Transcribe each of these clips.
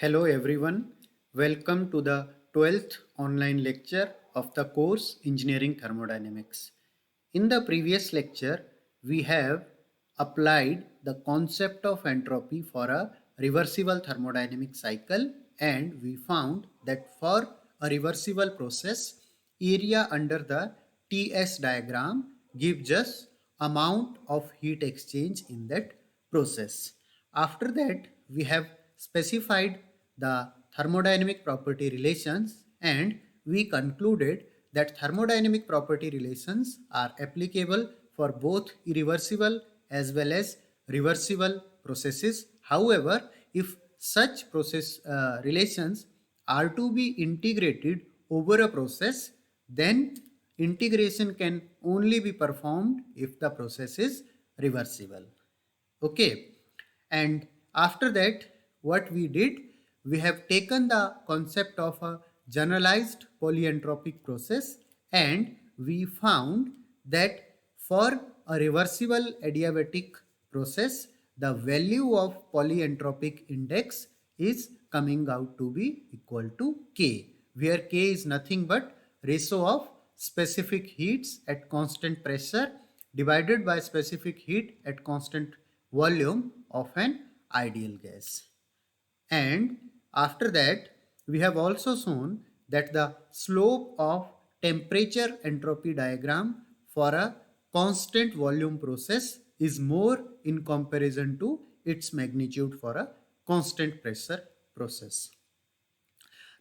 Hello everyone, welcome to the 12th online lecture of the course Engineering Thermodynamics. In the previous lecture, we have applied the concept of entropy for a reversible thermodynamic cycle, and we found that for a reversible process, area under the TS diagram gives us amount of heat exchange in that process. After that, we have specified the thermodynamic property relations, and we concluded that thermodynamic property relations are applicable for both irreversible as well as reversible processes. However, if such process relations are to be integrated over a process, then integration can only be performed if the process is reversible. Okay, and after that, what we did, we have taken the concept of a generalized polyentropic process, and we found that for a reversible adiabatic process, the value of polyentropic index is coming out to be equal to K, where K is nothing but ratio of specific heats at constant pressure divided by specific heat at constant volume of an ideal gas. And after that, we have also shown that the slope of temperature entropy diagram for a constant volume process is more in comparison to its magnitude for a constant pressure process.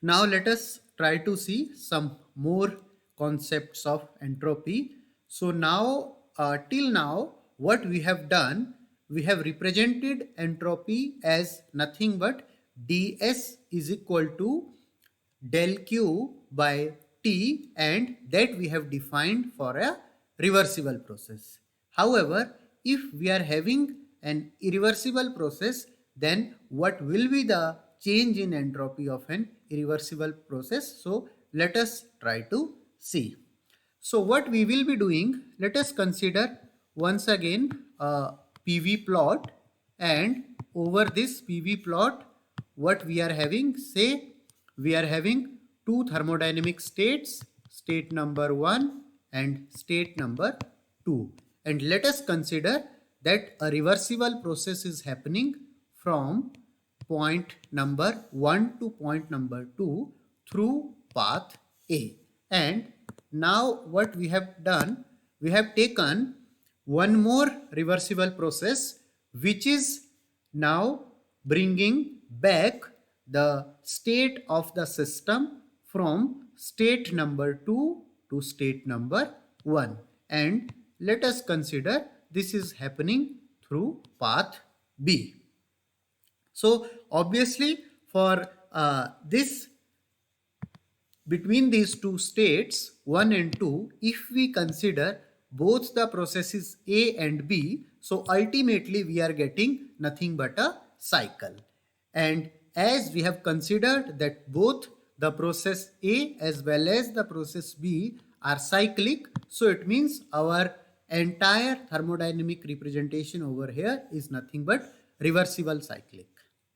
Now let us try to see some more concepts of entropy. So now till now what we have done, we have represented entropy as nothing but ds is equal to del q by T, and that we have defined for a reversible process. However, if we are having an irreversible process, then what will be the change in entropy of an irreversible process? So let us try to see. So what we will be doing, let us consider once again a PV plot, and over this PV plot what we are having, say we are having two thermodynamic states, state number 1 and state number 2, and let us consider that a reversible process is happening from point number 1 to point number 2 through path A. And now what we have done, we have taken one more reversible process which is now bringing back the state of the system from state number 2 to state number 1, and let us consider this is happening through path B. So obviously for this, between these two states 1 and 2, if we consider both the processes A and B, so ultimately we are getting nothing but a cycle. And as we have considered that both the process A as well as the process B are cyclic, so it means our entire thermodynamic representation over here is nothing but reversible cyclic.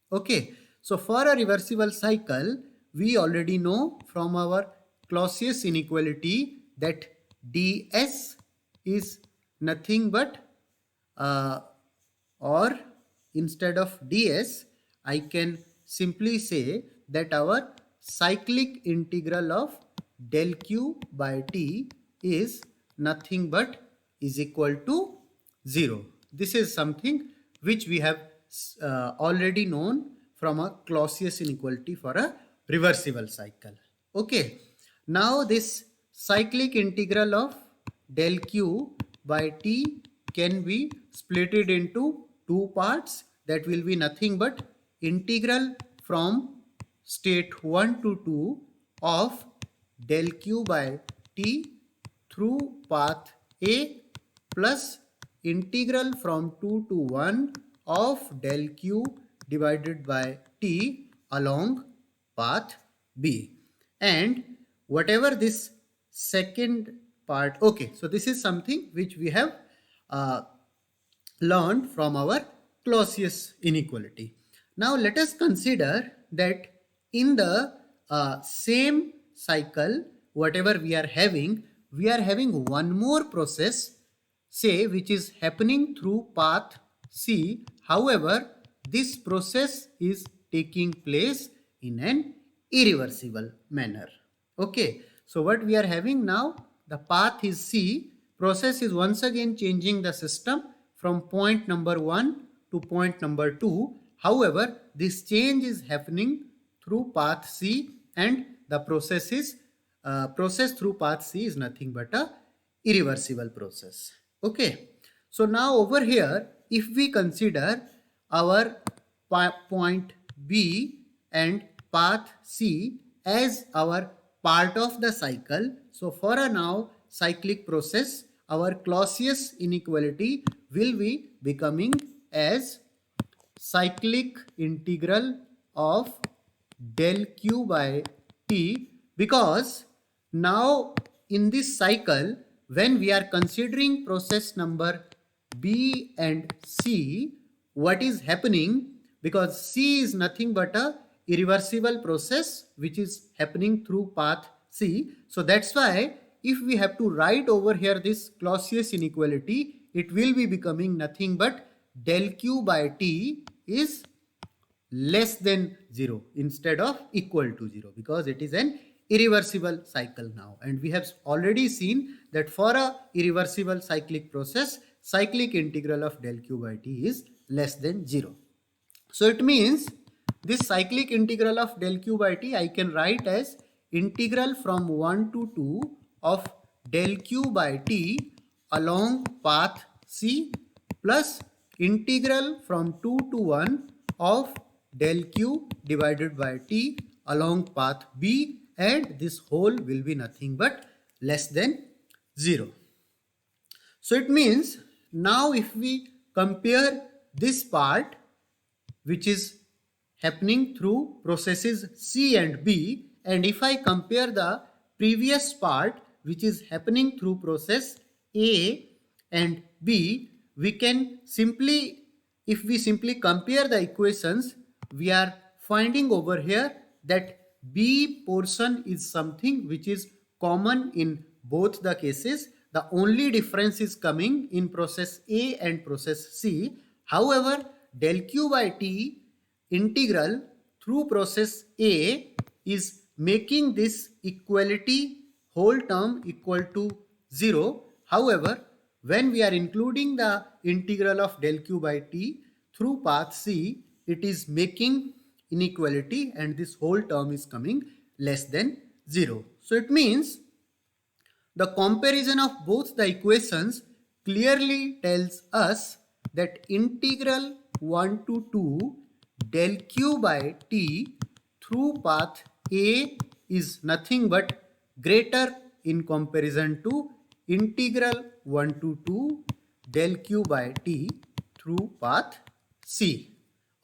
Okay, so for a reversible cycle, we already know from our Clausius inequality that ds is nothing but or instead of ds, I can simply say that our cyclic integral of del q by T is nothing but is equal to 0. This is something which we have already known from a Clausius inequality for a reversible cycle. Okay, now this cyclic integral of del q by T can be splitted into two parts, that will be nothing but integral from state 1 to 2 of del q by T through path A plus integral from 2 to 1 of del q divided by T along path B. And whatever this second part, okay, so this is something which we have learned from our Clausius inequality. Now let us consider that in the same cycle, whatever we are having one more process, say, which is happening through path C. However, this process is taking place in an irreversible manner. Okay, so what we are having now, the path is C. Process is once again changing the system from point number 1 to point number 2. However, this change is happening through path C, and the process through path C is nothing but a irreversible process. Okay, so now over here, if we consider our point B and path C as our part of the cycle, so for a now cyclic process, our Clausius inequality will be becoming as cyclic integral of del q by t, because now in this cycle, when we are considering process number B and C, what is happening, because C is nothing but a irreversible process which is happening through path C. So that's why if we have to write over here this Clausius inequality, it will be becoming nothing but del q by t is less than 0 instead of equal to 0, because it is an irreversible cycle now. And we have already seen that for a irreversible cyclic process, cyclic integral of del q by t is less than 0. So it means this cyclic integral of del q by t I can write as integral from 1 to 2 of del q by t along path C plus integral from 2 to 1 of del q divided by t along path B, and this whole will be nothing but less than 0. So it means now if we compare this part which is happening through processes C and B, and if I compare the previous part which is happening through process A and B, we can simply, if we simply compare the equations, we are finding over here that B portion is something which is common in both the cases. The only difference is coming in process A and process C. However, del q by t integral through process A is making this equality whole term equal to 0. However, when we are including the integral of del q by t through path C, it is making inequality and this whole term is coming less than 0. So it means the comparison of both the equations clearly tells us that integral 1 to 2 del q by t through path A is nothing but greater in comparison to integral 1 to 2 del q by t through path C.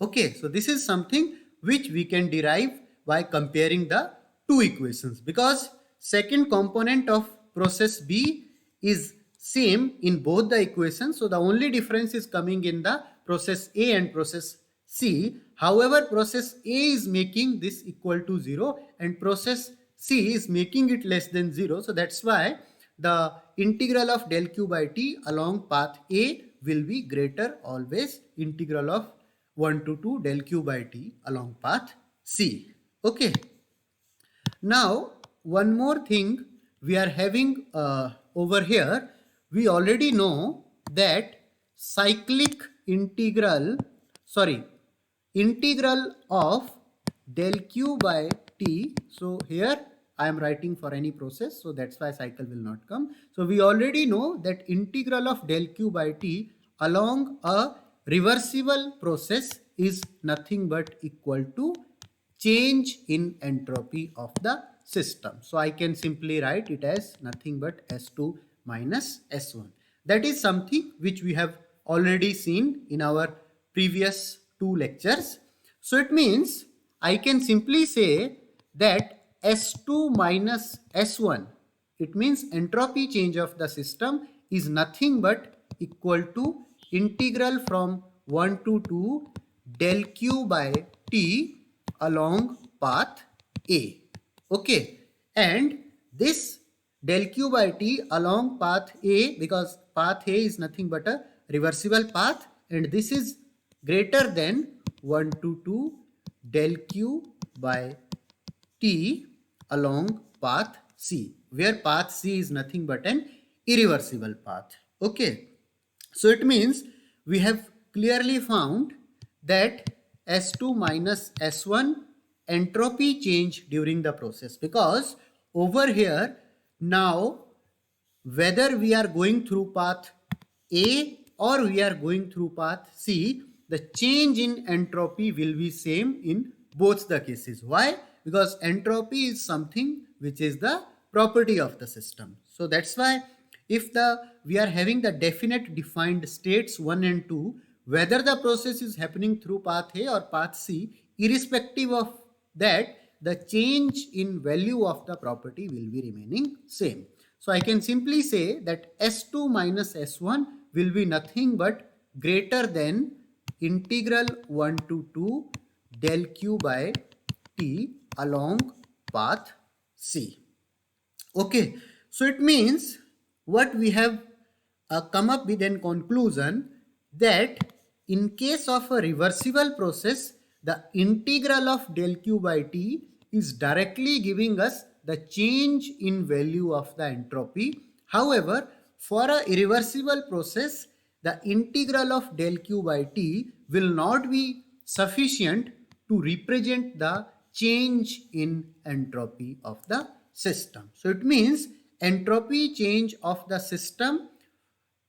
Okay, so this is something which we can derive by comparing the two equations, because second component of process B is same in both the equations. So the only difference is coming in the process A and process C. However, process A is making this equal to 0 and process C is making it less than 0. So that's why the integral of del q by t along path A will be greater always integral of 1 to 2 del q by t along path C. Okay. Now, one more thing we are having over here, we already know that cyclic integral of del q by t. So here I am writing for any process, so that's why cycle will not come. So we already know that integral of del q by t along a reversible process is nothing but equal to change in entropy of the system. So I can simply write it as nothing but S2 minus S1. That is something which we have already seen in our previous two lectures. So it means I can simply say that S2 minus S1, it means entropy change of the system is nothing but equal to integral from 1 to 2 del q by t along path A. Okay, and this del q by t along path A, because path A is nothing but a reversible path, and this is greater than 1 to 2 del q by t along path C, where path C is nothing but an irreversible path. Okay, so it means we have clearly found that S2 minus S1 entropy change during the process, because over here now whether we are going through path A or we are going through path C, the change in entropy will be same in both the cases. Why? Because entropy is something which is the property of the system. So that's why if we are having the definite defined states 1 and 2, whether the process is happening through path A or path C, irrespective of that, the change in value of the property will be remaining same. So I can simply say that S2 minus S1 will be nothing but greater than integral 1 to 2 del q by t along path C. Okay, so it means what we have come up with in conclusion, that in case of a reversible process, the integral of del q by t is directly giving us the change in value of the entropy. However, for a irreversible process, the integral of del q by t will not be sufficient to represent the change in entropy of the system. So it means entropy change of the system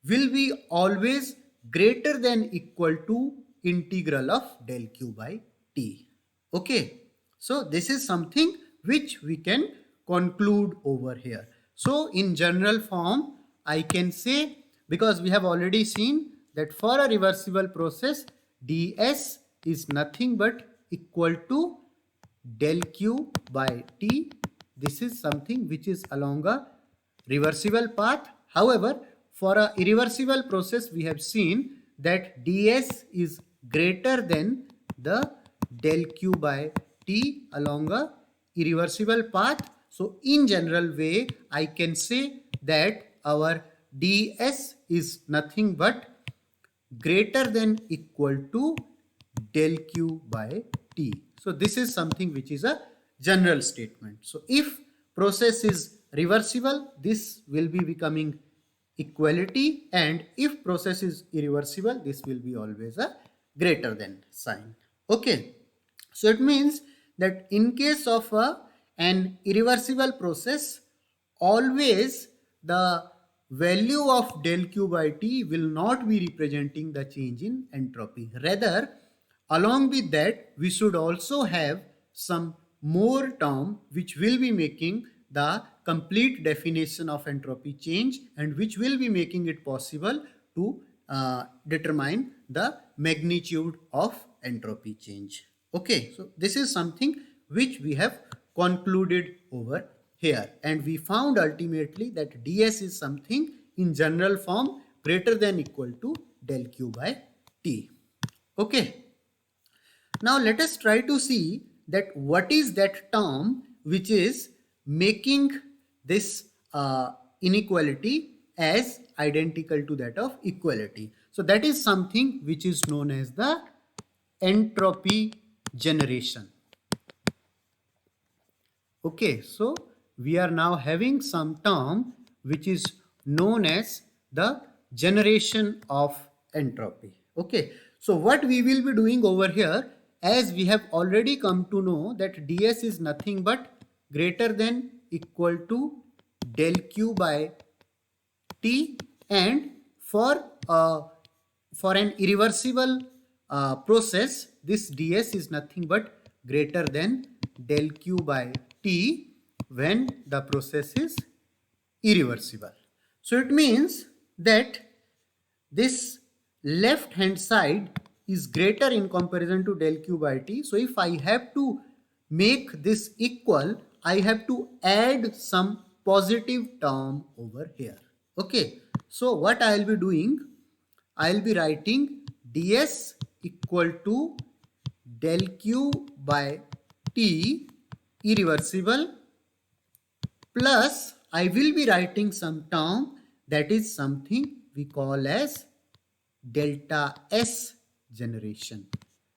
will be always greater than equal to integral of del q by t. Okay, so this is something which we can conclude over here. So in general form, I can say, because we have already seen that for a reversible process, ds is nothing but equal to del q by t. This is something which is along a reversible path. However, for a irreversible process, we have seen that ds is greater than the del q by t along a irreversible path. So in general way, I can say that our ds is nothing but greater than equal to del q by t. So this is something which is a general statement. So if process is reversible, this will be becoming equality, and if process is irreversible, this will be always a greater than sign. Okay, so it means that in case of an irreversible process, always the value of del q by t will not be representing the change in entropy. Rather, along with that, we should also have some more term which will be making the complete definition of entropy change, and which will be making it possible to determine the magnitude of entropy change. Okay, so this is something which we have concluded over here, and we found ultimately that ds is something in general form greater than equal to del q by t. Okay, now let us try to see that what is that term which is making this inequality as identical to that of equality. So that is something which is known as the entropy generation. Okay, so we are now having some term which is known as the generation of entropy. Okay, so what we will be doing over here, as we have already come to know that ds is nothing but greater than equal to del q by t, and for an irreversible process, this ds is nothing but greater than del q by t when the process is irreversible. So it means that this left hand side is greater in comparison to del q by t. So if I have to make this equal, I have to add some positive term over here. Okay, so what I will be doing, I will be writing ds equal to del q by T irreversible plus I will be writing some term that is something we call as delta S generation.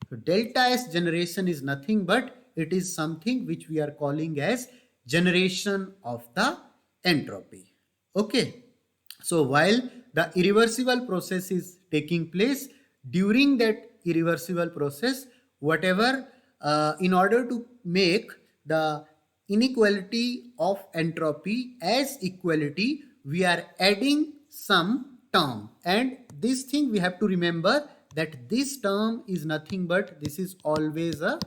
So delta S generation is nothing but it is something which we are calling as generation of the entropy. Okay. So while the irreversible process is taking place, during that irreversible process, whatever in order to make the inequality of entropy as equality, we are adding some term, and this thing we have to remember that this term is nothing but this is always a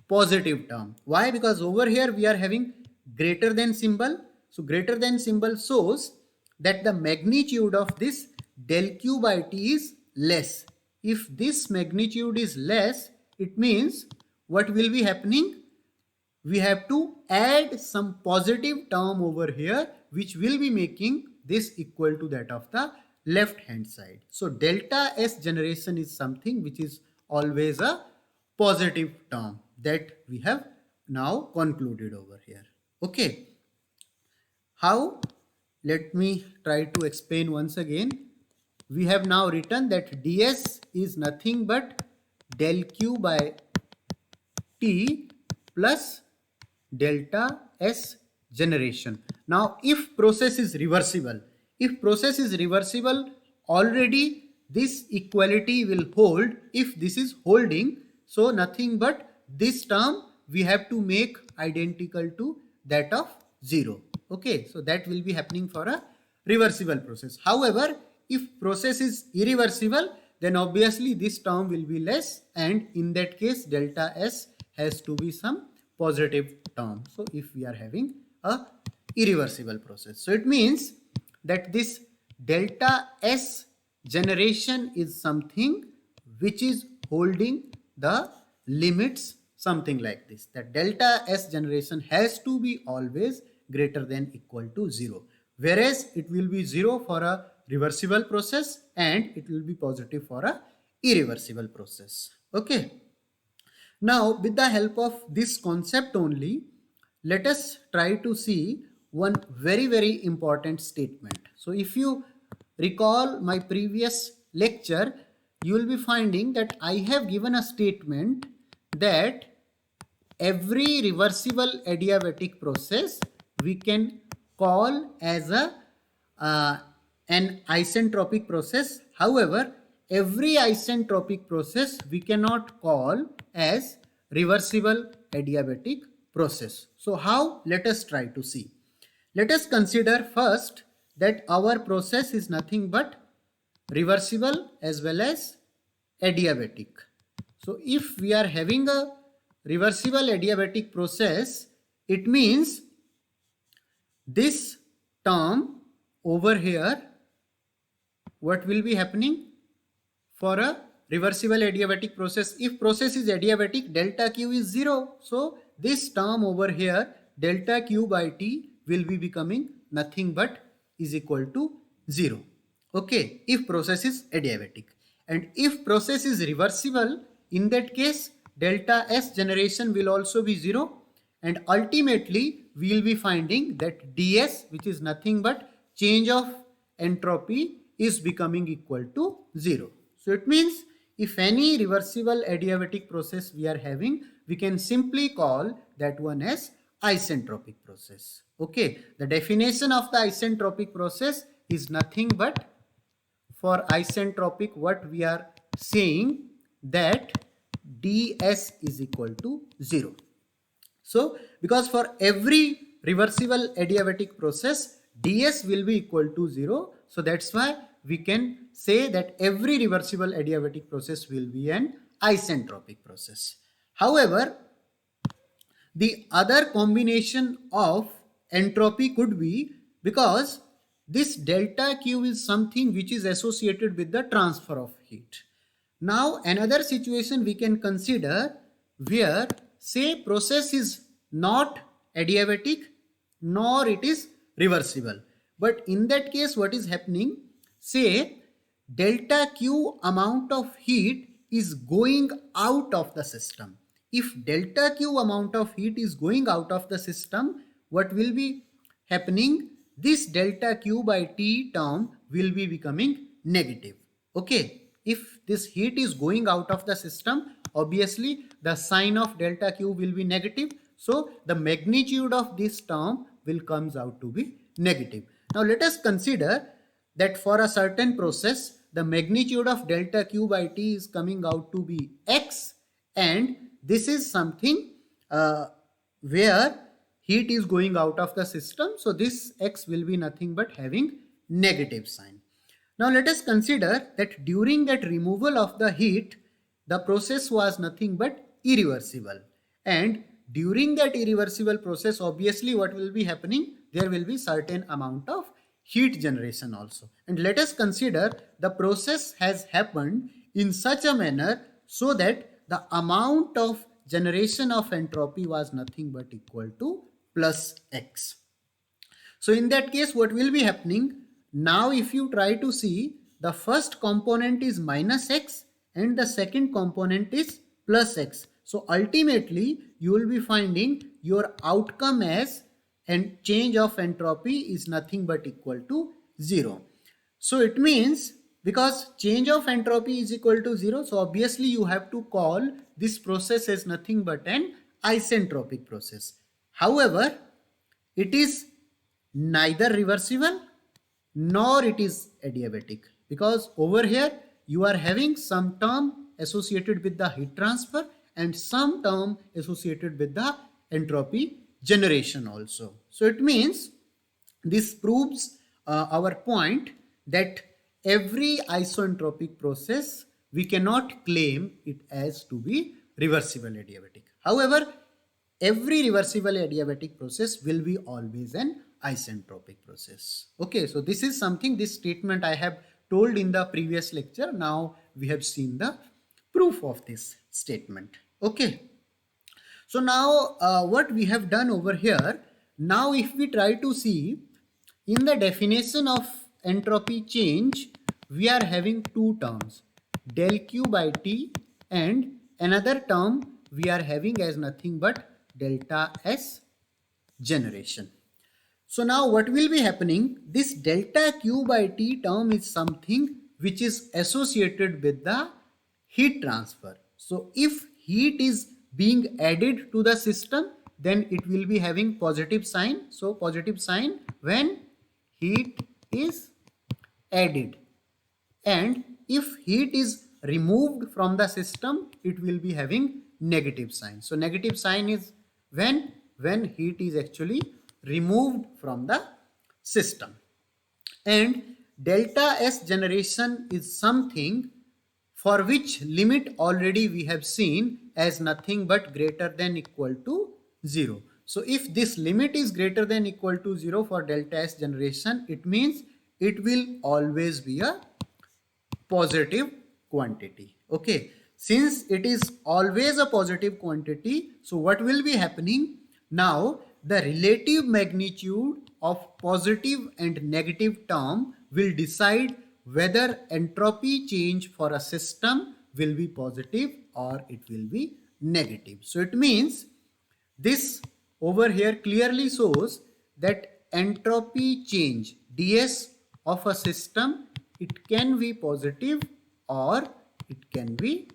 positive term. Why? Because over here we are having greater than symbol. So greater than symbol shows that the magnitude of this del q by t is less. If this magnitude is less, it means what will be happening? We have to add some positive term over here which will be making this equal to that of the left hand side. So delta S generation is something which is always a positive term that we have now concluded over here. Okay. How? Let me try to explain once again. We have now written that ds is nothing but del q by t plus delta S generation. Now if process is reversible, already this equality will hold if this is holding. So nothing but this term we have to make identical to that of 0. Okay, so that will be happening for a reversible process. However, if process is irreversible, then obviously this term will be less, and in that case delta S has to be some positive term. So if we are having a irreversible process, so it means that this delta S generation is something which is holding the limits, something like this, that delta S generation has to be always greater than equal to 0, whereas it will be 0 for a reversible process and it will be positive for a irreversible process. Okay. Now with the help of this concept only, let us try to see one very important statement. So if you recall my previous lecture, you will be finding that I have given a statement that every reversible adiabatic process we can call as an isentropic process. However, every isentropic process we cannot call as reversible adiabatic process. So how? Let us try to see. Let us consider first that our process is nothing but reversible as well as adiabatic. So if we are having a reversible adiabatic process, it means this term over here, what will be happening for a reversible adiabatic process? If process is adiabatic, delta q is 0. So this term over here, delta q by t, will be becoming nothing but is equal to 0. Okay, if process is adiabatic. And if process is reversible, in that case delta S generation will also be 0, and ultimately we will be finding that ds, which is nothing but change of entropy, is becoming equal to 0. So it means if any reversible adiabatic process we are having, we can simply call that one as isentropic process. Okay, the definition of the isentropic process is nothing but, for isentropic, what we are saying that ds is equal to 0. So because for every reversible adiabatic process ds will be equal to 0, so that's why we can say that every reversible adiabatic process will be an isentropic process. However, the other combination of entropy could be, because this delta Q is something which is associated with the transfer of heat. Now another situation we can consider where, say, process is not adiabatic nor it is reversible, but in that case what is happening, say delta Q amount of heat is going out of the system. if delta Q amount of heat is going out of the system, what will be happening? This delta Q by T term will be becoming negative. Okay, if this heat is going out of the system, obviously the sign of delta Q will be negative. So the magnitude of this term will comes out to be negative. Now let us consider that for a certain process, the magnitude of delta Q by T is coming out to be X, and this is something where heat is going out of the system. So this X will be nothing but having negative sign. Now let us consider that during that removal of the heat, the process was nothing but irreversible. And during that irreversible process, obviously what will be happening? There will be certain amount of heat generation also. And let us consider the process has happened in such a manner so that the amount of generation of entropy was nothing but equal to plus X. So in that case, what will be happening? Now if you try to see, the first component is minus X and the second component is plus X. So ultimately, you will be finding your outcome as and change of entropy is nothing but equal to 0. So it means because change of entropy is equal to 0, so obviously you have to call this process as nothing but an isentropic process. However, it is neither reversible nor it is adiabatic, because over here you are having some term associated with the heat transfer and some term associated with the entropy generation also. So it means this proves our point that every isentropic process we cannot claim it as to be reversible adiabatic. However, every reversible adiabatic process will be always an isentropic process. Okay, so this is something, this statement I have told in the previous lecture. Now we have seen the proof of this statement. Okay, so now what we have done over here, now if we try to see in the definition of entropy change, we are having two terms, del Q by T, and another term we are having as nothing but delta S generation. So now what will be happening? This delta Q by T term is something which is associated with the heat transfer. So if heat is being added to the system, then it will be having positive sign. So positive sign when heat is added. And if heat is removed from the system, it will be having negative sign. So negative sign is when heat is actually removed from the system. And delta S generation is something for which limit already we have seen as nothing but greater than equal to 0. So if this limit is greater than equal to 0 for delta S generation, it means it will always be a positive quantity. Okay, since it is always a positive quantity, so what will be happening? Now the relative magnitude of positive and negative term will decide whether entropy change for a system will be positive or it will be negative. So it means this over here clearly shows that entropy change ds of a system, it can be positive or it can be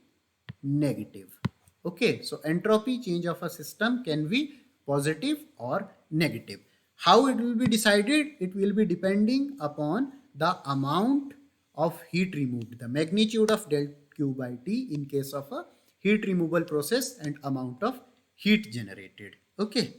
negative. Okay, so entropy change of a system can be positive or negative. How it will be decided? It will be depending upon the amount of heat removed, the magnitude of del Q by T in case of a heat removal process and amount of heat generated. Okay.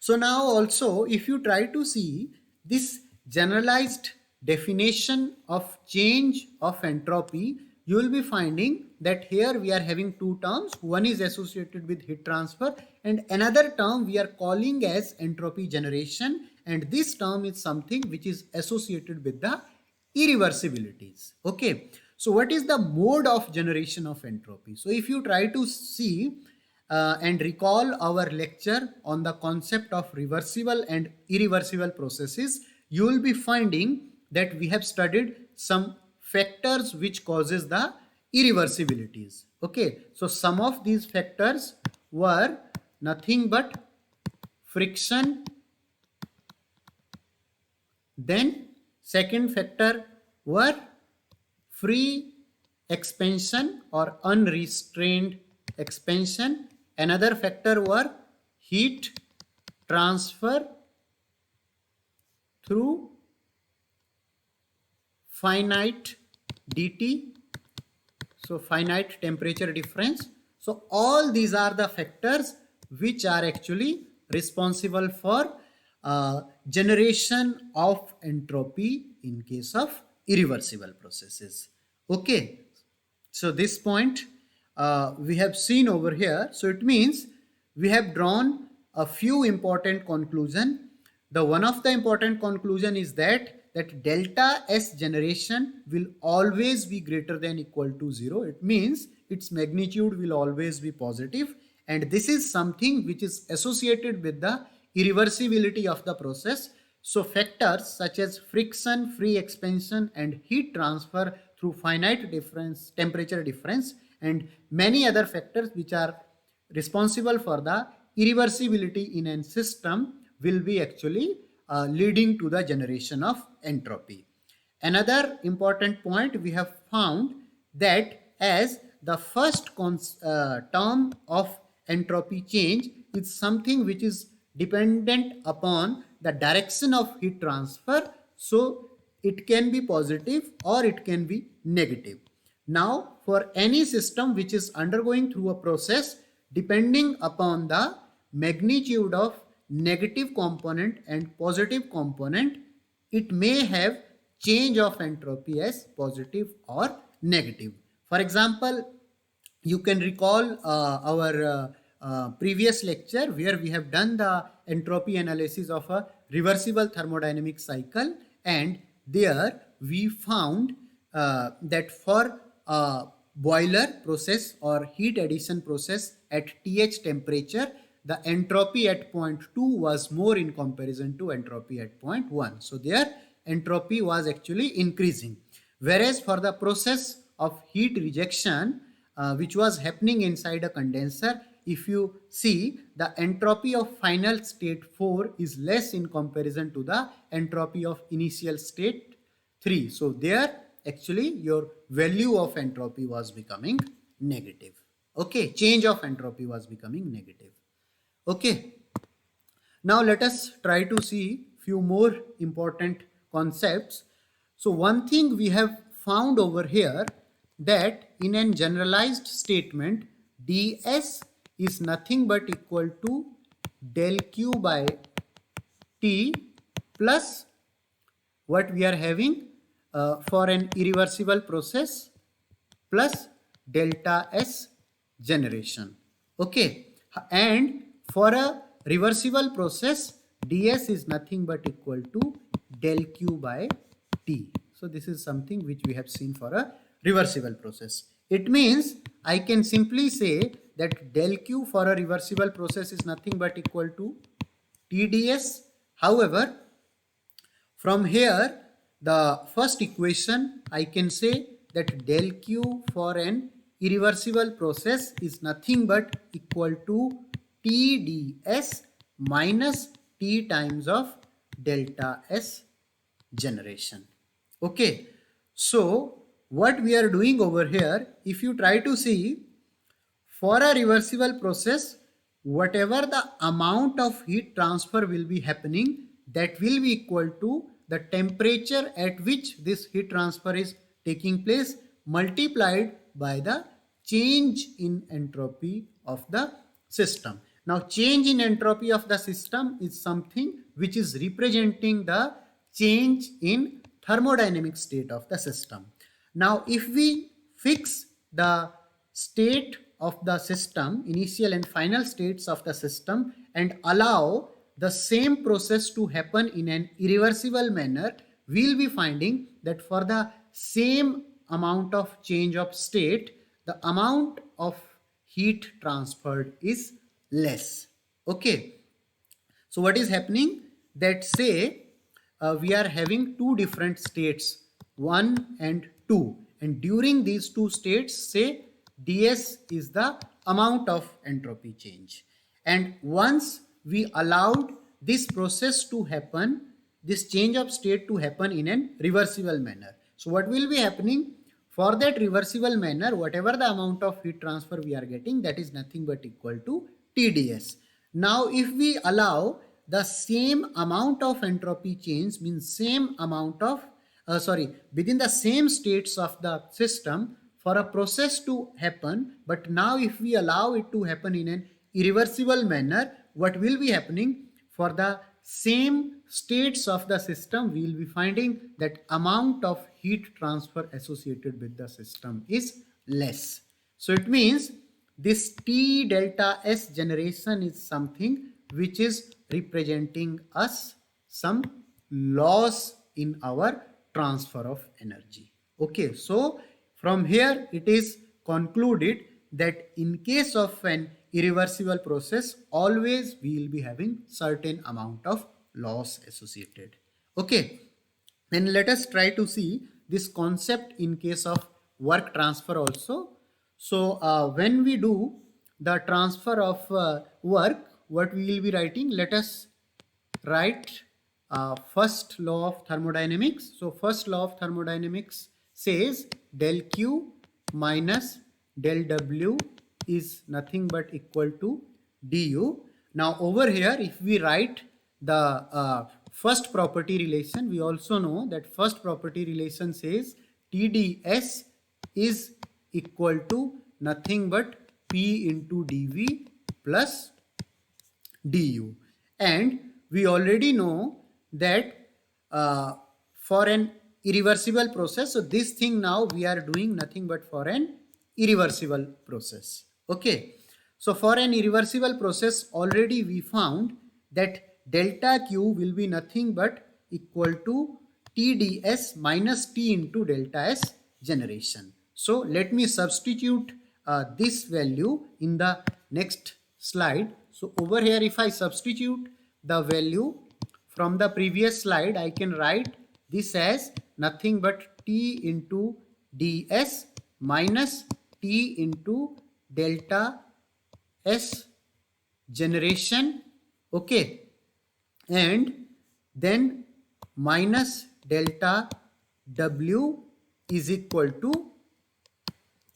So now also if you try to see this generalized definition of change of entropy, you will be finding that here we are having two terms. One is associated with heat transfer and another term we are calling as entropy generation, and this term is something which is associated with the irreversibilities. Okay, so what is the mode of generation of entropy? So if you try to see and recall our lecture on the concept of reversible and irreversible processes, you will be finding that we have studied some factors which causes the irreversibilities. Okay, so some of these factors were nothing but friction. Then second factor were free expansion or unrestrained expansion. Another factor were heat transfer through finite dt, so finite temperature difference. So all these are the factors which are actually responsible for generation of entropy in case of irreversible processes. Okay, so this point we have seen over here. So it means we have drawn a few important conclusions. The one of the important conclusion is that delta S generation will always be greater than equal to 0. It means its magnitude will always be positive, and this is something which is associated with the irreversibility of the process. So factors such as friction, free expansion, and heat transfer through finite difference, temperature difference, and many other factors which are responsible for the irreversibility in a system will be actually leading to the generation of entropy. Another important point we have found that as the first term of entropy change is something which is dependent upon the direction of heat transfer, so it can be positive or it can be negative. Now for any system which is undergoing through a process, depending upon the magnitude of negative component and positive component, it may have change of entropy as positive or negative. For example, you can recall our previous lecture where we have done the entropy analysis of a reversible thermodynamic cycle, and there we found that for a boiler process or heat addition process at TH temperature, the entropy at point 2 was more in comparison to entropy at point 1. So their entropy was actually increasing. Whereas for the process of heat rejection, which was happening inside a condenser, if you see, the entropy of final state 4 is less in comparison to the entropy of initial state 3. So there actually your value of entropy was becoming negative. Okay, change of entropy was becoming negative. Okay, now let us try to see few more important concepts. So one thing we have found over here, that in a generalized statement ds is nothing but equal to del q by t plus what we are having for an irreversible process plus delta S generation. Okay, and for a reversible process, ds is nothing but equal to del q by t. So this is something which we have seen for a reversible process. It means I can simply say that del q for a reversible process is nothing but equal to TdS. However, from here, the first equation, I can say that del q for an irreversible process is nothing but equal to TdS minus T times of delta S generation. Okay, so what we are doing over here, if you try to see, for a reversible process, whatever the amount of heat transfer will be happening, that will be equal to the temperature at which this heat transfer is taking place multiplied by the change in entropy of the system. Now change in entropy of the system is something which is representing the change in thermodynamic state of the system. Now if we fix the state of the system, initial and final states of the system, and allow the same process to happen in an irreversible manner, we will be finding that for the same amount of change of state, the amount of heat transferred is less. Okay, so what is happening, that say we are having two different states, 1 and 2, and during these two states, say ds is the amount of entropy change. And once we allowed this process to happen, this change of state to happen in a reversible manner. So what will be happening? For that reversible manner, whatever the amount of heat transfer we are getting, that is nothing but equal to TDS. Now, if we allow the same amount of entropy change, means same amount of, within the same states of the system for a process to happen, but now if we allow it to happen in an irreversible manner, what will be happening? For the same states of the system, we will be finding that amount of heat transfer associated with the system is less. So it means this T delta S generation is something which is representing us some loss in our transfer of energy. Okay, so from here it is concluded that in case of an irreversible process, always we will be having certain amount of loss associated. Okay, then let us try to see this concept in case of work transfer also. So when we do the transfer of work, what we will be writing? Let us write first law of thermodynamics. So first law of thermodynamics says del Q minus del W is nothing but equal to du. Now over here, if we write the first property relation, we also know that first property relation says TdS is equal to nothing but P into dV plus du. And we already know that for an irreversible process, so this thing now we are doing nothing but for an irreversible process. Okay, so for an irreversible process, already we found that delta Q will be nothing but equal to TdS minus T into delta S generation. So let me substitute this value in the next slide. So over here, if I substitute the value from the previous slide, I can write this as nothing but T into ds minus T into delta S generation. Okay, and then minus delta W is equal to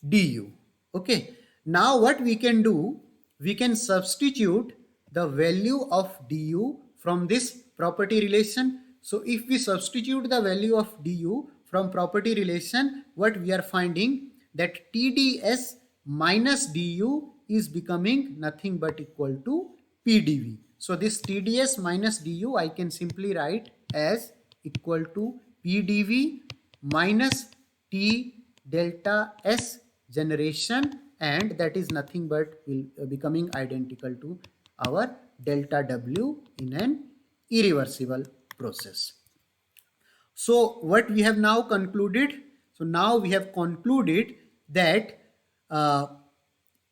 du. Okay, now what we can do, we can substitute the value of du from this property relation. So if we substitute the value of du from property relation, what we are finding, that TdS minus du is becoming nothing but equal to PdV. So this TdS minus du I can simply write as equal to PdV minus T delta S generation, and that is nothing but will becoming identical to our delta W in an irreversible process. So what we have now concluded? So now we have concluded that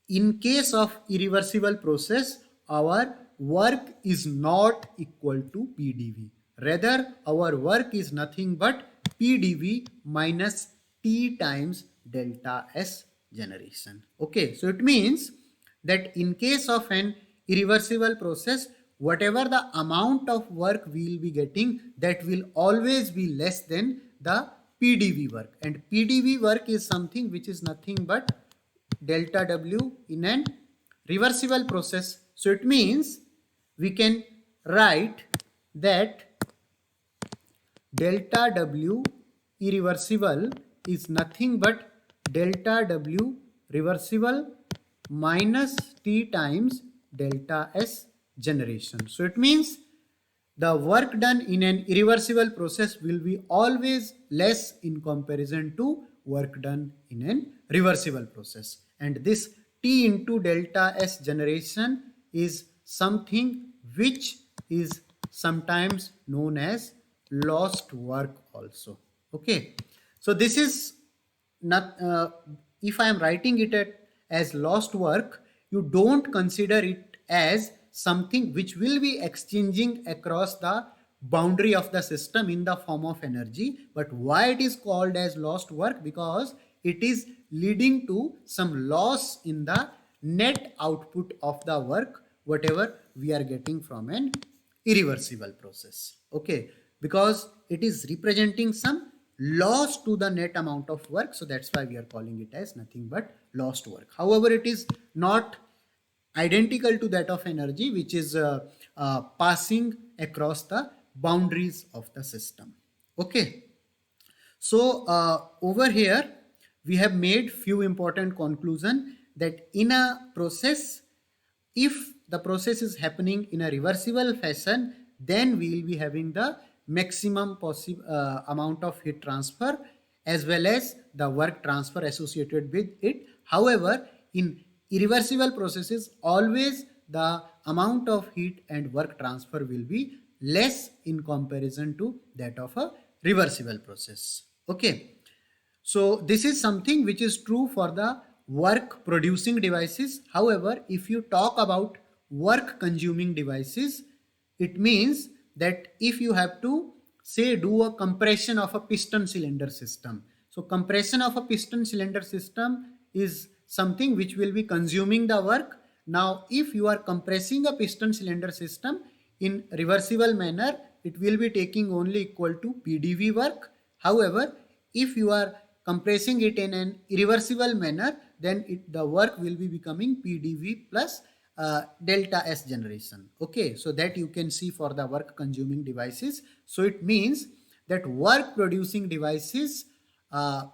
in case of irreversible process, our work is not equal to PdV. Rather, our work is nothing but PdV minus T times delta S generation. Okay, so it means that in case of an irreversible process, whatever the amount of work we will be getting, that will always be less than the PdV work. And PdV work is something which is nothing but delta W in an reversible process. So it means we can write that delta W irreversible is nothing but delta W reversible minus T times delta S generation. So it means the work done in an irreversible process will be always less in comparison to work done in an reversible process. And this T into delta S generation is something which is sometimes known as lost work also. Okay, so this is not if I am writing it as lost work, you don't consider it as something which will be exchanging across the boundary of the system in the form of energy. But why it is called as lost work? Because it is leading to some loss in the net output of the work, whatever we are getting from an irreversible process. Okay, because it is representing some loss to the net amount of work, so that's why we are calling it as nothing but lost work. However, it is not identical to that of energy, which is passing across the boundaries of the system. Okay, so over here we have made few important conclusion that in a process, if the process is happening in a reversible fashion, then we will be having the maximum possible amount of heat transfer as well as the work transfer associated with it. However, in irreversible processes, always the amount of heat and work transfer will be less in comparison to that of a reversible process. Okay, so this is something which is true for the work producing devices. However, if you talk about work consuming devices, it means that if you have to say do a compression of a piston cylinder system. So compression of a piston cylinder system is something which will be consuming the work. Now, if you are compressing a piston cylinder system in reversible manner, it will be taking only equal to PDV work. However, if you are compressing it in an irreversible manner, then the work will be becoming PDV plus delta S generation. Okay, so that you can see for the work consuming devices. So it means that work producing devices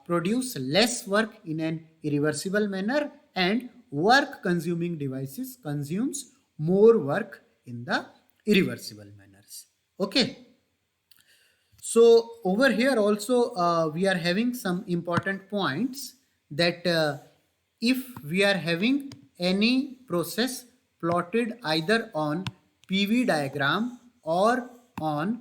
produce less work in an irreversible manner, and work consuming devices consumes more work in the irreversible manners. Okay. So over here also we are having some important points that if we are having any process plotted either on PV diagram or on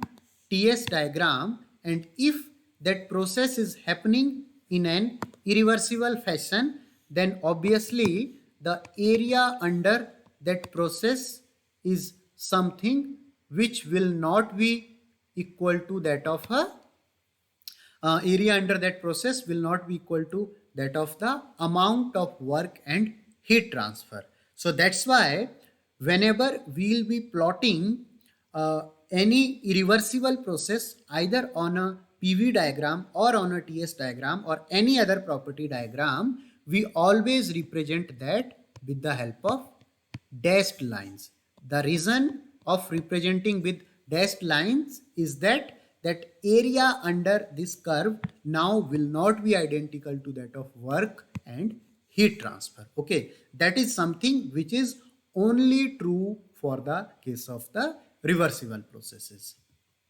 TS diagram, and if that process is happening in an irreversible fashion, then obviously the area under that process is something which will not be equal to that of a area under that process will not be equal to that of the amount of work and heat transfer. So that's why whenever we'll be plotting any irreversible process either on a PV diagram or on a TS diagram or any other property diagram, we always represent that with the help of dashed lines. The reason of representing with dashed lines is that area under this curve now will not be identical to that of work and heat transfer. Okay, that is something which is only true for the case of the reversible processes.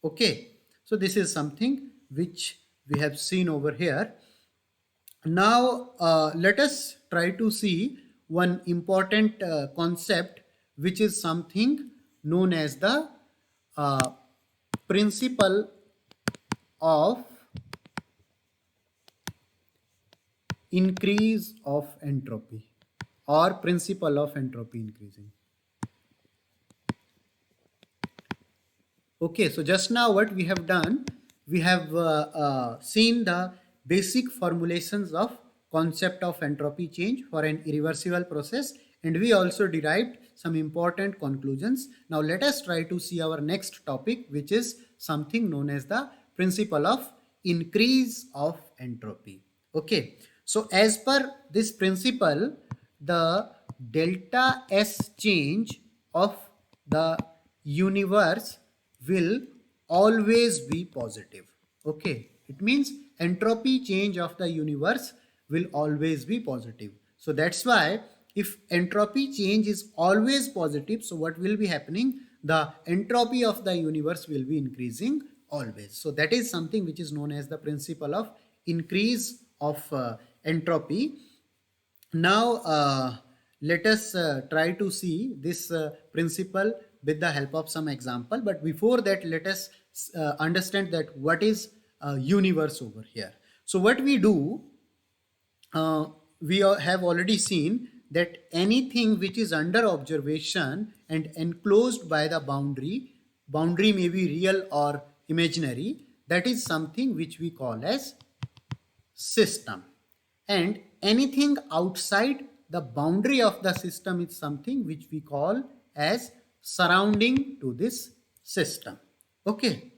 Okay, so this is something which we have seen over here. Now let us try to see one important concept, which is something known as the principle of increase of entropy or principle of entropy increasing. Okay, so just now what we have done, we have seen the basic formulations of concept of entropy change for an irreversible process, and we also derived some important conclusions. Now let us try to see our next topic, which is something known as the principle of increase of entropy. Okay, so as per this principle, the delta S change of the universe will always be positive. Okay, it means entropy change of the universe will always be positive. So that's why if entropy change is always positive, so what will be happening? The entropy of the universe will be increasing always. So that is something which is known as the principle of increase of entropy. Now let us try to see this principle with the help of some example, but before that let us understand that what is universe over here. So what we do, we have already seen that anything which is under observation and enclosed by the boundary may be real or imaginary, that is something which we call as system. and anything outside the boundary of the system is something which we call as surrounding to this system. Okay.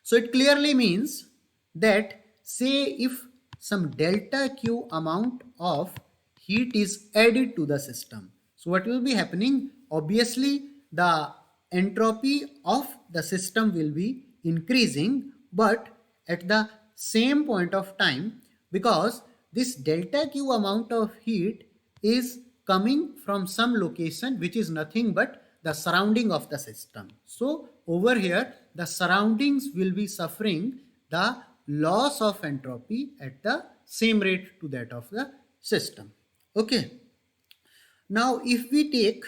So it clearly means that, say if some delta Q amount of heat is added to the system. So what will be happening? Obviously the entropy of the system will be increasing, but at the same point of time, because this delta Q amount of heat is coming from some location which is nothing but the surrounding of the system. So over here the surroundings will be suffering the loss of entropy at the same rate to that of the system. Okay. Now if we take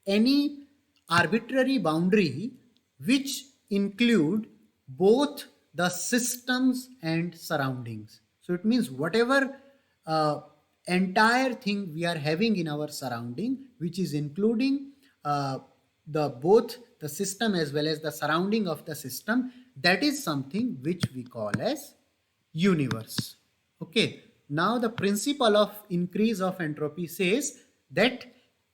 any arbitrary boundary which include both the systems and surroundings. So it means whatever entire thing we are having in our surrounding, which is including the both the system as well as the surrounding of the system, that is something which we call as universe. Okay. Now the principle of increase of entropy says that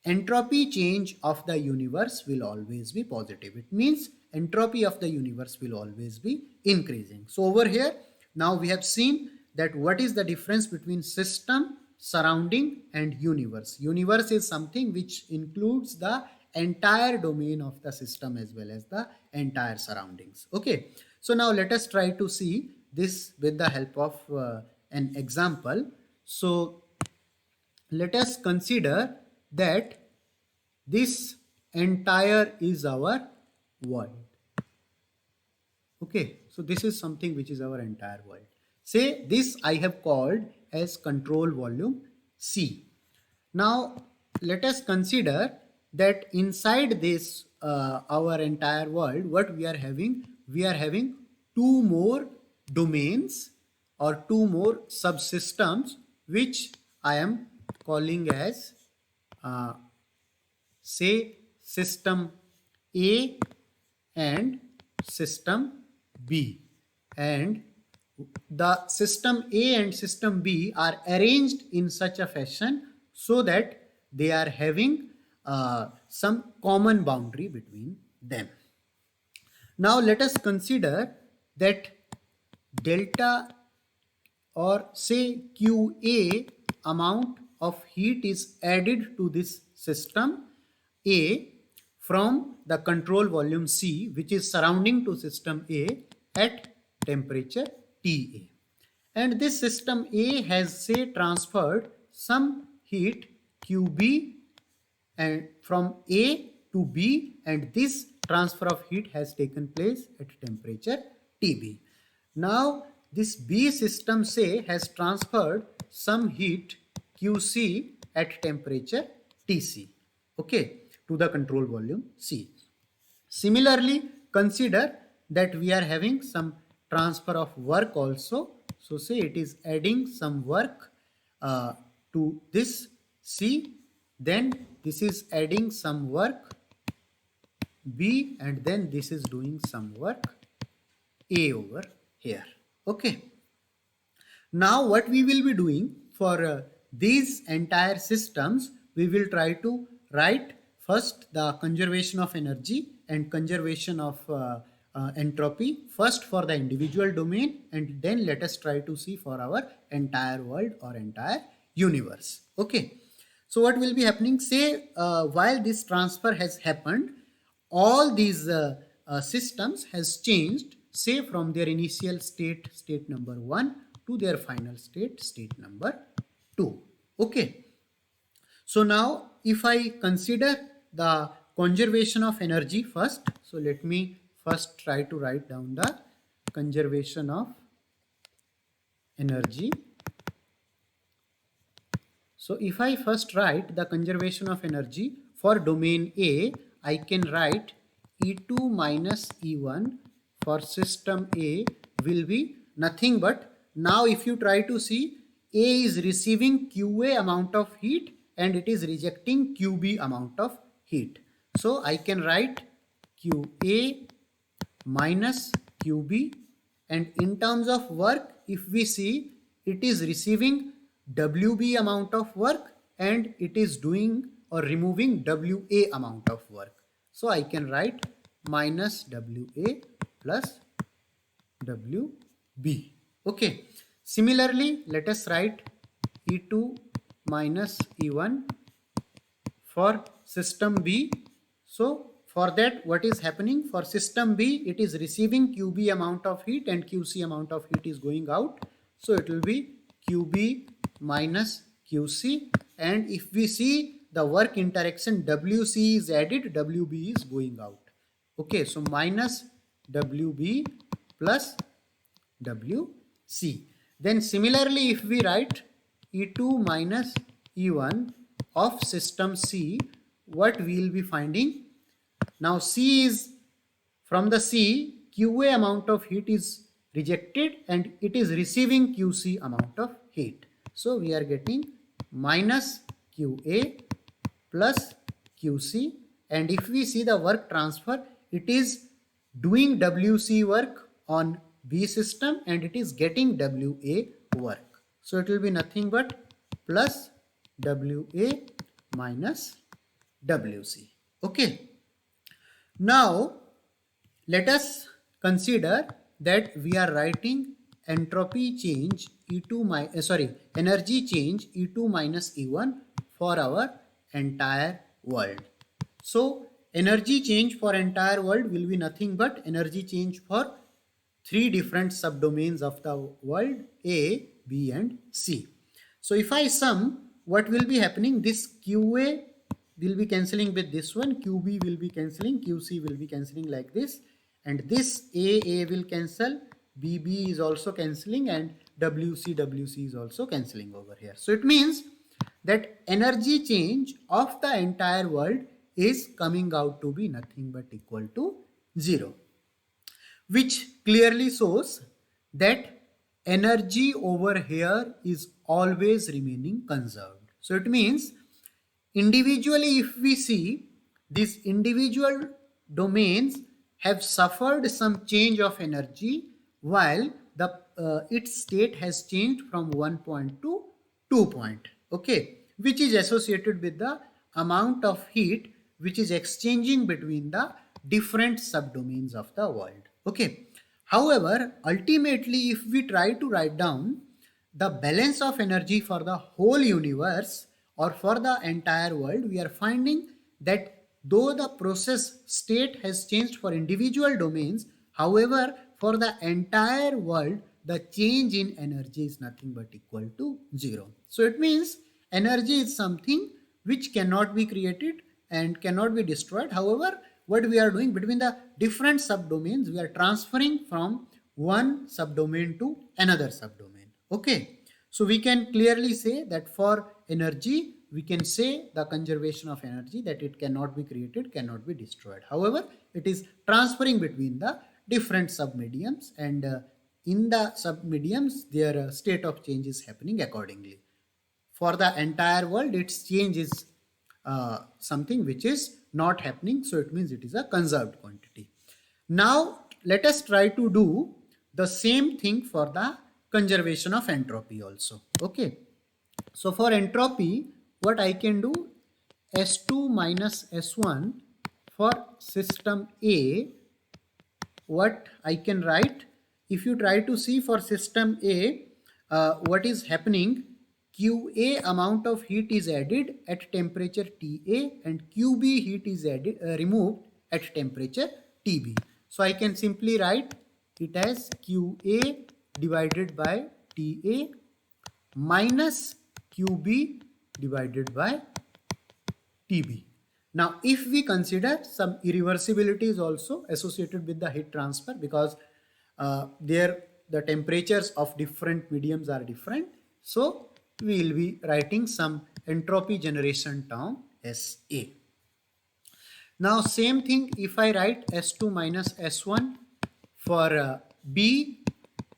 entropy change of the universe will always be positive. It means entropy of the universe will always be increasing. So over here now we have seen that what is the difference between system, surrounding and universe. Universe is something which includes the entire domain of the system as well as the entire surroundings. Okay. So now let us try to see this with the help of an example. So let us consider that this entire is our world. Okay, so this is something which is our entire world. Say this I have called as control volume C. Now let us consider that inside this our entire world, what we are having two more domains or two more subsystems which I am calling as say system A and system B, and the system A and system B are arranged in such a fashion so that they are having some common boundary between them. Now let us consider that delta or say QA amount of heat is added to this system A from the control volume C, which is surrounding to system A at temperature TA. And this system A has say transferred some heat QB and from A to B, and this transfer of heat has taken place at temperature TB. Now this B system say has transferred some heat QC at temperature TC, okay, to the control volume C. Similarly, consider that we are having some transfer of work also. So say it is adding some work to this C, then this is adding some work B, and then this is doing some work A over here. Okay. Now what we will be doing for these entire systems, we will try to write first the conservation of energy and conservation of entropy first for the individual domain, and then let us try to see for our entire world or entire universe. Okay. So what will be happening? Say while this transfer has happened, all these systems has changed, say from their initial state, state number 1, to their final state, state number 2. Okay. So now if I consider the conservation of energy first, so let me first try to write down the conservation of energy. So if I first write the conservation of energy for domain A, I can write E2 minus E1 for system A will be nothing but, now if you try to see, A is receiving QA amount of heat and it is rejecting QB amount of heat. So I can write QA minus QB, and in terms of work, if we see, it is receiving WB amount of work and it is doing or removing WA amount of work. So I can write minus WA plus WB. Okay. Similarly, let us write E2 minus E1 for system B. So for that, what is happening for system B? It is receiving QB amount of heat and QC amount of heat is going out. So it will be QB minus QC, and if we see the work interaction, WC is added, WB is going out. Okay, so minus WB plus WC. Then similarly, if we write E2 minus E1 of system C, what we will be finding? Now C is, from the C, QA amount of heat is rejected and it is receiving QC amount of heat. So we are getting minus QA plus QC, and if we see the work transfer, it is doing WC work on B system and it is getting WA work. So it will be nothing but plus WA minus WC. Okay. Now let us consider that we are writing entropy change energy change E2 minus E1 for our entire world. So energy change for entire world will be nothing but energy change for three different subdomains of the world, A, B and C. So if I sum, what will be happening? This QA will be cancelling with this one, QB will be cancelling, QC will be cancelling like this, and this A will cancel, BB is also cancelling, and WC is also cancelling over here. So it means that energy change of the entire world is coming out to be nothing but equal to 0, which clearly shows that energy over here is always remaining conserved. So it means individually, if we see, these individual domains have suffered some change of energy while the its state has changed from 1 point to 2 point, okay, which is associated with the amount of heat which is exchanging between the different subdomains of the world. Okay. However, ultimately, if we try to write down the balance of energy for the whole universe or for the entire world, we are finding that though the process state has changed for individual domains, however, for the entire world, the change in energy is nothing but equal to 0. So it means energy is something which cannot be created and cannot be destroyed. However, what we are doing between the different subdomains, we are transferring from one subdomain to another subdomain. Okay. So we can clearly say that for energy, we can say the conservation of energy, that it cannot be created, cannot be destroyed. However, it is transferring between the different submediums, and in the submediums, their state of change is happening accordingly. For the entire world, its change is something which is not happening, so it means it is a conserved quantity. Now let us try to do the same thing for the conservation of entropy also. Okay, so for entropy, what I can do, S2 minus S1 for system A, what I can write, if you try to see for system A, what is happening, QA amount of heat is added at temperature TA and QB heat is added removed at temperature TB. So I can simply write it as QA divided by TA minus QB divided by TB. Now if we consider some irreversibility is also associated with the heat transfer, because there the temperatures of different mediums are different, so we will be writing some entropy generation term SA. Now same thing, if I write S2 minus S1 for B,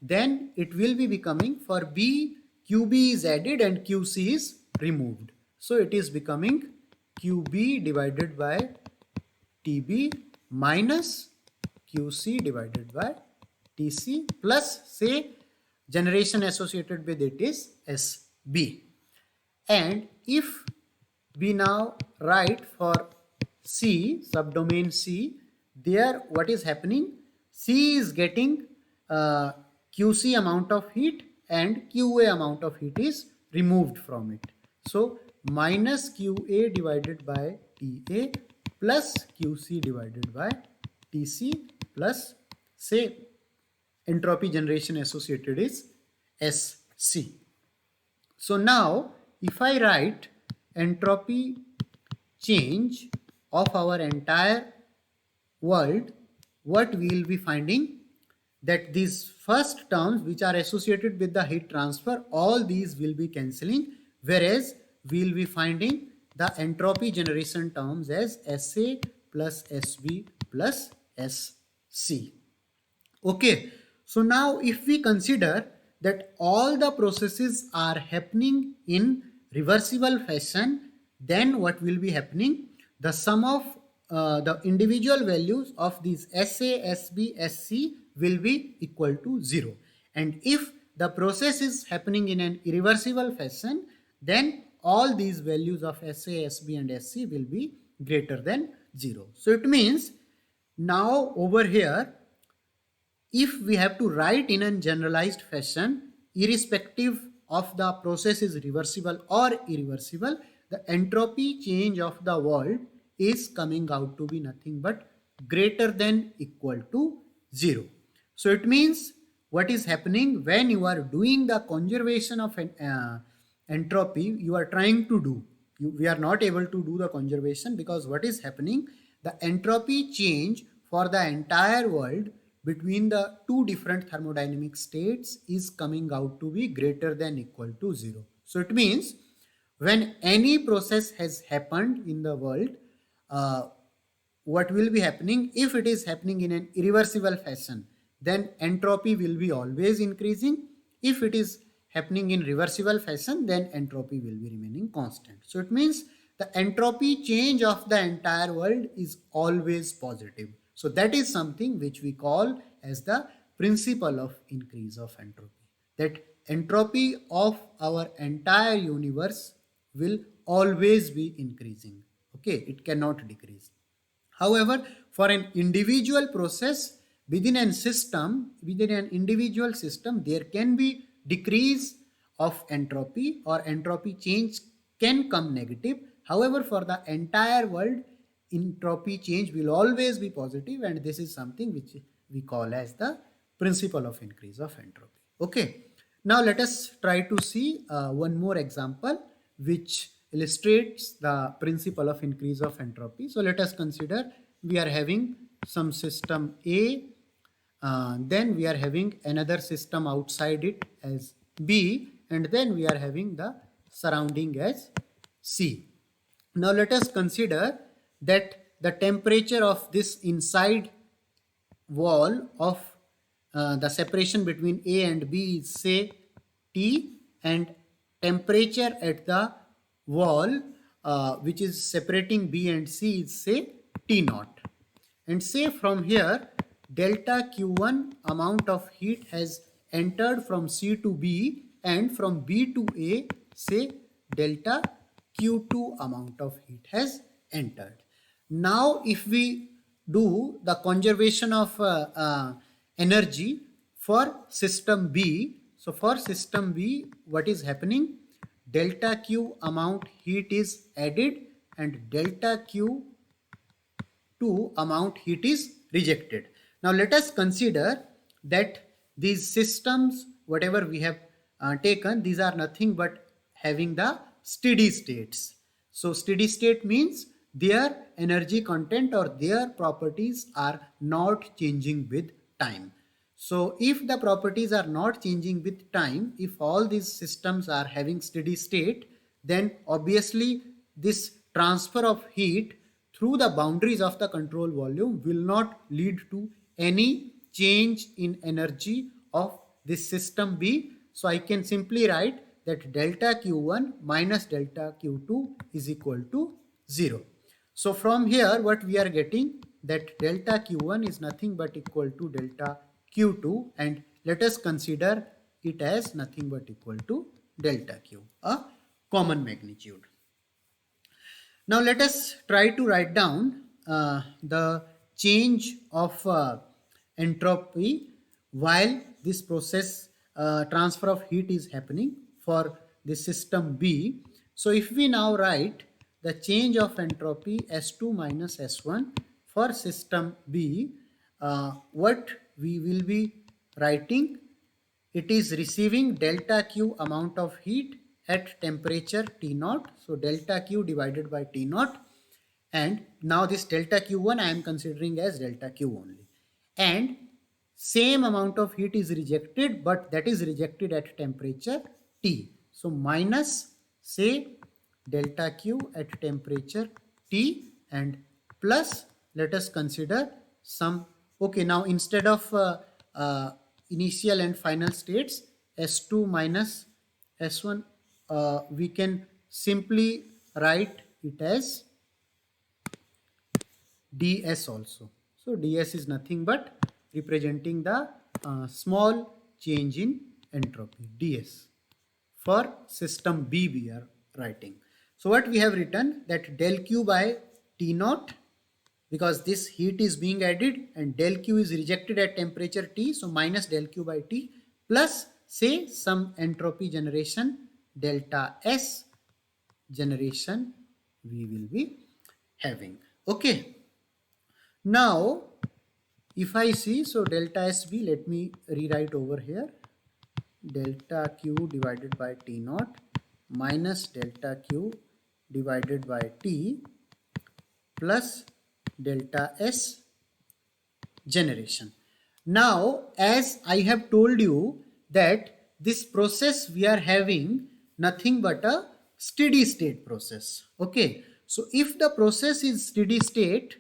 then it will be becoming, for B, QB is added and QC is removed. So it is becoming QB divided by TB minus QC divided by TC plus, say, generation associated with it is SA. B. And if we now write for C, subdomain C, there what is happening? C is getting QC amount of heat and QA amount of heat is removed from it. So minus QA divided by TA plus QC divided by TC plus, say, entropy generation associated is SC. So now if I write entropy change of our entire world, what we will be finding? That these first terms which are associated with the heat transfer, all these will be cancelling, whereas we will be finding the entropy generation terms as SA plus SB plus SC. Okay, so now if we consider that all the processes are happening in reversible fashion, then what will be happening? The sum of the individual values of these SA, SB, SC will be equal to 0. And if the process is happening in an irreversible fashion, then all these values of SA, SB and SC will be greater than 0. So it means now over here, if we have to write in a generalized fashion, irrespective of the process is reversible or irreversible, the entropy change of the world is coming out to be nothing but greater than equal to 0. So it means what is happening when you are doing the conservation of entropy, you are trying to do. We are not able to do the conservation because what is happening? The entropy change for the entire world between the two different thermodynamic states is coming out to be greater than equal to 0. So it means when any process has happened in the world, what will be happening? If it is happening in an irreversible fashion, then entropy will be always increasing. If it is happening in reversible fashion, then entropy will be remaining constant. So it means the entropy change of the entire world is always positive. So that is something which we call as the principle of increase of entropy. That entropy of our entire universe will always be increasing. Okay, it cannot decrease. However, for an individual process within an system, within an individual system, there can be decrease of entropy or entropy change can come negative. However, for the entire world, entropy change will always be positive, and this is something which we call as the principle of increase of entropy. Okay, now let us try to see one more example which illustrates the principle of increase of entropy. So let us consider we are having some system A, then we are having another system outside it as B, and then we are having the surrounding as C. Now let us consider that the temperature of this inside wall of the separation between A and B is, say, T, and temperature at the wall which is separating B and C is, say, T naught. And say from here delta Q1 amount of heat has entered from C to B, and from B to A, say, delta Q2 amount of heat has entered. Now if we do the conservation of energy for system B, so for system B, what is happening? Delta Q amount heat is added and delta Q2 amount heat is rejected. Now let us consider that these systems, whatever we have taken, these are nothing but having the steady states. So steady state means their energy content or their properties are not changing with time. So if the properties are not changing with time, if all these systems are having steady state, then obviously this transfer of heat through the boundaries of the control volume will not lead to any change in energy of this system B. So I can simply write that delta Q1 minus delta Q2 is equal to 0. So from here what we are getting, that delta Q1 is nothing but equal to delta Q2, and let us consider it as nothing but equal to delta Q, a common magnitude. Now let us try to write down the change of entropy while this process transfer of heat is happening for the system B. So if we now write the change of entropy S2 minus S1 for system B, what we will be writing, it is receiving delta Q amount of heat at temperature T naught. So delta Q divided by T naught, and now this delta Q1 I am considering as delta Q only, and same amount of heat is rejected, but that is rejected at temperature T. So minus, say, delta Q at temperature T, and plus, let us consider some, okay, now instead of initial and final states S2 minus S1, we can simply write it as ds also. So ds is nothing but representing the small change in entropy, ds. For system B we are writing. So what we have written, that del Q by T naught, because this heat is being added and del Q is rejected at temperature T, so minus del Q by T, plus say some entropy generation delta S generation we will be having. Okay. Now if I see, so delta SB, let me rewrite over here, delta Q divided by T naught minus delta Q divided by T plus delta S generation. Now, as I have told you that this process we are having nothing but a steady state process. Okay. So if the process is steady state,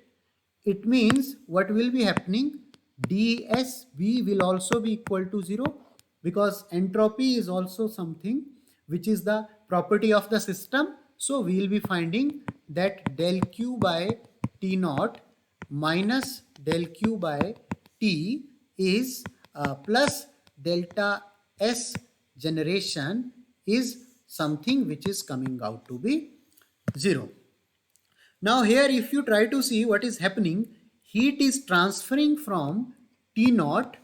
it means what will be happening? dsB will also be equal to 0, because entropy is also something which is the property of the system. So we will be finding that del Q by T naught minus del Q by T is plus delta S generation is something which is coming out to be 0. Now here if you try to see what is happening, heat is transferring from T naught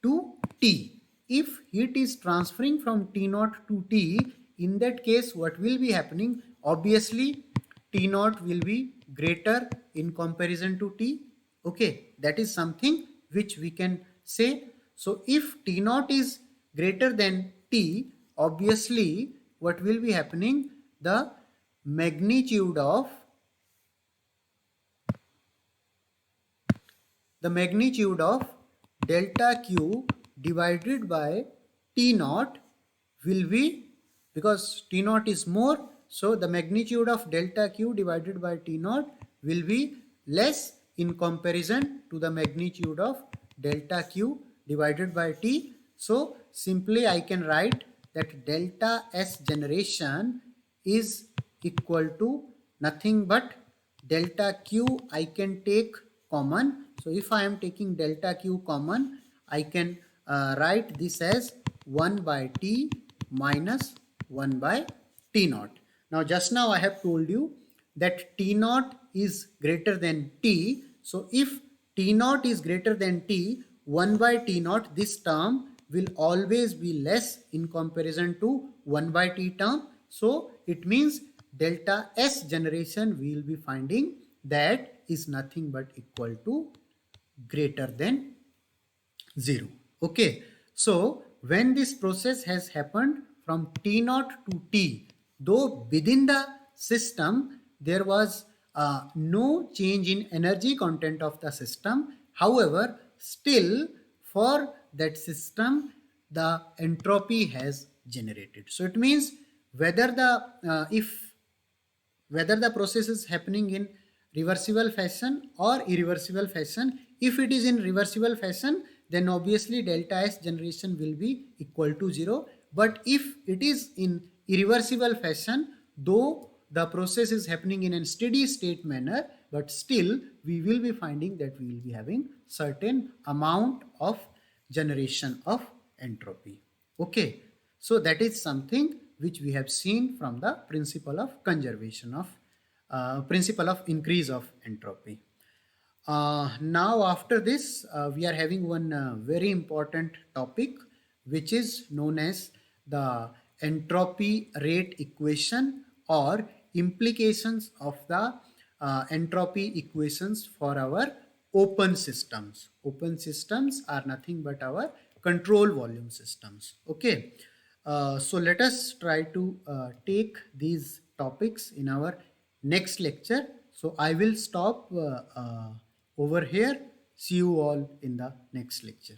to T. If heat is transferring from T naught to T, in that case what will be happening? Obviously T naught will be greater in comparison to T. Okay, that is something which we can say. So if T naught is greater than T, obviously what will be happening? The magnitude of delta Q divided by T naught will be, because T naught is more, so the magnitude of delta Q divided by T naught will be less in comparison to the magnitude of delta Q divided by T. So simply I can write that delta S generation is equal to nothing but delta Q I can take common. So if I am taking delta Q common, I can write this as 1 by T minus 1 by T naught. Now just now I have told you that T naught is greater than T. So if T naught is greater than T, 1 by T naught, this term will always be less in comparison to 1 by T term. So it means delta S generation we will be finding that is nothing but equal to greater than 0. Okay. So when this process has happened from T naught to T, though within the system there was no change in energy content of the system, however, still for that system the entropy has generated. So it means whether the process is happening in reversible fashion or irreversible fashion. If it is in reversible fashion, then obviously delta S generation will be equal to 0. But if it is in irreversible fashion, though the process is happening in a steady state manner, but still we will be finding that we will be having certain amount of generation of entropy. Okay, so that is something which we have seen from the principle of conservation of principle of increase of entropy. Now after this, we are having one very important topic which is known as the entropy rate equation or implications of the entropy equations for our open systems. Open systems are nothing but our control volume systems. Okay. So let us try to take these topics in our next lecture. So I will stop over here. See you all in the next lecture.